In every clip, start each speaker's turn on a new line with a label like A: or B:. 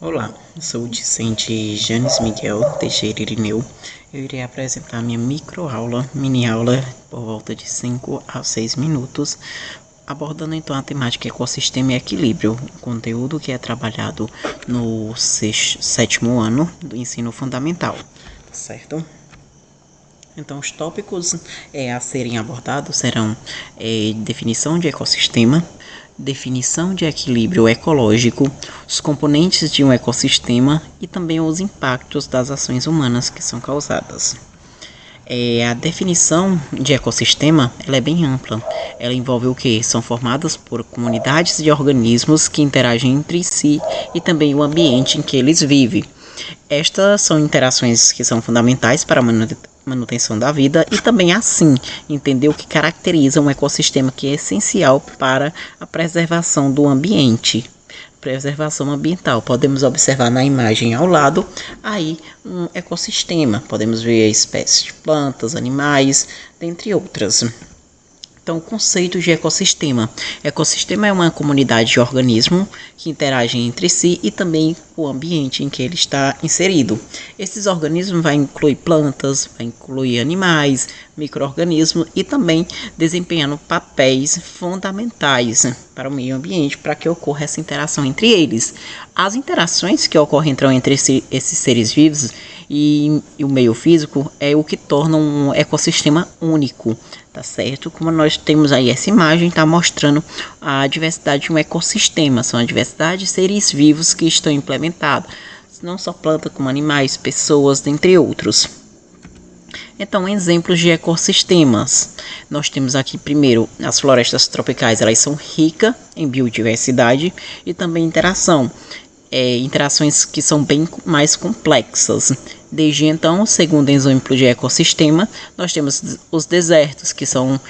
A: Olá, sou o discente Janes Miguel Teixeira Irineu. Eu irei apresentar minha microaula, mini-aula, por volta de 5 a 6 minutos, abordando então a temática ecossistema e equilíbrio, um conteúdo que é trabalhado no sétimo ano do ensino fundamental, certo? Então, os tópicos a serem abordados serão definição de ecossistema, definição de equilíbrio ecológico, os componentes de um ecossistema e também os impactos das ações humanas que são causadas. A definição de ecossistema ela é bem ampla. Ela envolve o que? São formadas por comunidades de organismos que interagem entre si e também o ambiente em que eles vivem. Estas são interações que são fundamentais para a manutenção da vida e também assim entender o que caracteriza um ecossistema que é essencial para a preservação do ambiente. Preservação ambiental. Podemos observar na imagem ao lado aí um ecossistema. Podemos ver espécies de plantas, animais, dentre outras. Então, o conceito de ecossistema. Ecossistema é uma comunidade de organismos que interagem entre si e também o ambiente em que ele está inserido. Esses organismos vão incluir plantas, vai incluir animais, micro-organismos e também desempenhando papéis fundamentais para o meio ambiente para que ocorra essa interação entre eles. As interações que ocorrem entre esses seres vivos e o meio físico é o que torna um ecossistema único, tá certo? Como nós temos aí essa imagem, está mostrando a diversidade de um ecossistema, são a diversidade de seres vivos que estão implementados, não só plantas como animais, pessoas, dentre outros. Então, exemplos de ecossistemas. Nós temos aqui primeiro as florestas tropicais, elas são ricas em biodiversidade e também interação. Interações que são bem mais complexas. Desde então, segundo exemplo de ecossistema, nós temos os desertos, que são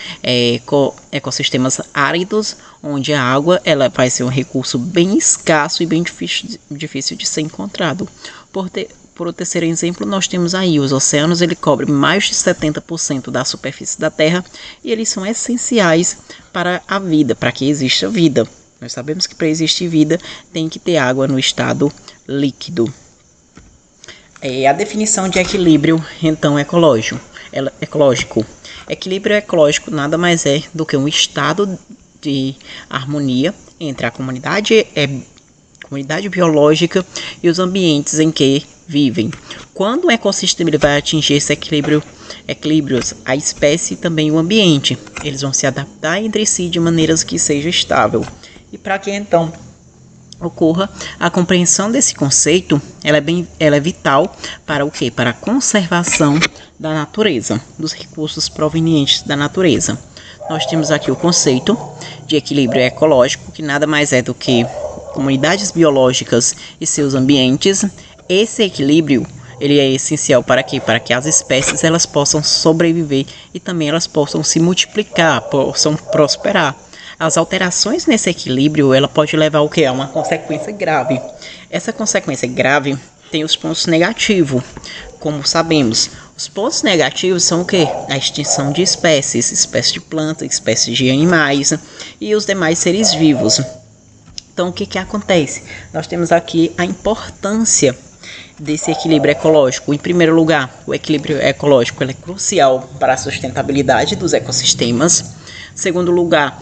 A: ecossistemas áridos, onde a água ela vai ser um recurso bem escasso e bem difícil de ser encontrado. Por o terceiro exemplo, nós temos aí os oceanos, ele cobre mais de 70% da superfície da Terra e eles são essenciais para a vida, para que exista vida. Nós sabemos que para existir vida tem que ter água no estado líquido. A definição de equilíbrio, então, ecológico. Equilíbrio ecológico nada mais é do que um estado de harmonia entre a comunidade biológica e os ambientes em que vivem. Quando o ecossistema ele vai atingir esse equilíbrios, a espécie e também o ambiente, eles vão se adaptar entre si de maneiras que seja estável. E para que então ocorra a compreensão desse conceito, ela é vital para o quê? Para a conservação da natureza, dos recursos provenientes da natureza. Nós temos aqui o conceito de equilíbrio ecológico, que nada mais é do que comunidades biológicas e seus ambientes. Esse equilíbrio ele é essencial para quê? Para que as espécies elas possam sobreviver e também elas possam se multiplicar, possam prosperar. As alterações nesse equilíbrio, ela pode levar ao quê? A uma consequência grave. Essa consequência grave tem os pontos negativos, como sabemos. Os pontos negativos são o quê? A extinção de espécies de plantas, espécies de animais e os demais seres vivos. Então, o que acontece? Nós temos aqui a importância desse equilíbrio ecológico. Em primeiro lugar, o equilíbrio ecológico ele é crucial para a sustentabilidade dos ecossistemas. Em segundo lugar,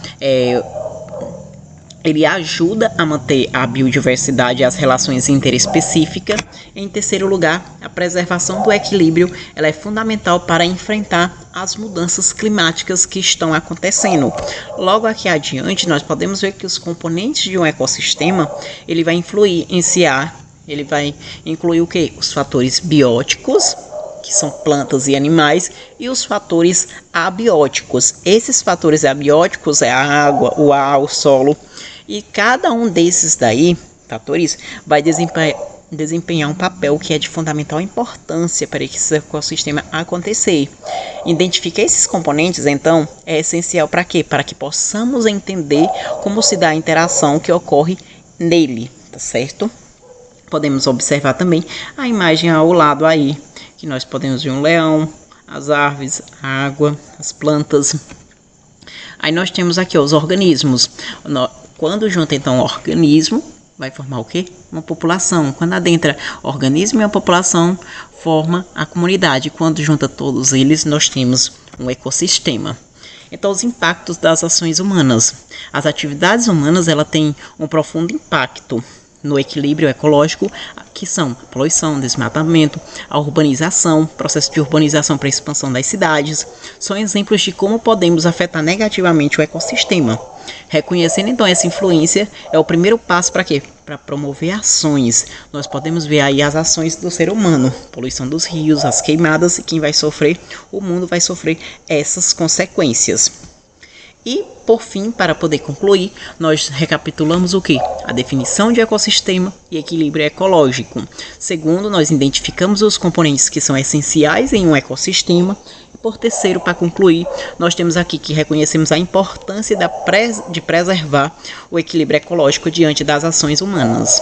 A: ele ajuda a manter a biodiversidade e as relações interespecíficas. Em terceiro lugar, a preservação do equilíbrio ela é fundamental para enfrentar as mudanças climáticas que estão acontecendo. Logo aqui adiante, nós podemos ver que os componentes de um ecossistema ele vai influenciar, ele vai incluir o quê? Os fatores bióticos, que são plantas e animais, e os fatores abióticos. Esses fatores abióticos é a água, o ar, o solo, e cada um desses fatores vai desempenhar um papel que é de fundamental importância para que esse ecossistema acontecer. Identificar esses componentes, então, é essencial para quê? Para que possamos entender como se dá a interação que ocorre nele, tá certo? Podemos observar também a imagem ao lado aí, que nós podemos ver um leão, as árvores, a água, as plantas. Aí nós temos aqui os organismos. Quando junta então organismo vai formar o quê? Uma população. Quando adentra organismo e a população, forma a comunidade. Quando junta todos eles, nós temos um ecossistema. Então, os impactos das ações humanas. As atividades humanas, ela têm um profundo impacto no equilíbrio ecológico, que são a poluição, desmatamento, a urbanização, processo de urbanização para a expansão das cidades, são exemplos de como podemos afetar negativamente o ecossistema. Reconhecendo então essa influência é o primeiro passo para quê? Para promover ações. Nós podemos ver aí as ações do ser humano, poluição dos rios, as queimadas, e quem vai sofrer? O mundo vai sofrer essas consequências. E, por fim, para poder concluir, nós recapitulamos o que? A definição de ecossistema e equilíbrio ecológico. Segundo, nós identificamos os componentes que são essenciais em um ecossistema. E, por terceiro, para concluir, nós temos aqui que reconhecemos a importância de preservar o equilíbrio ecológico diante das ações humanas.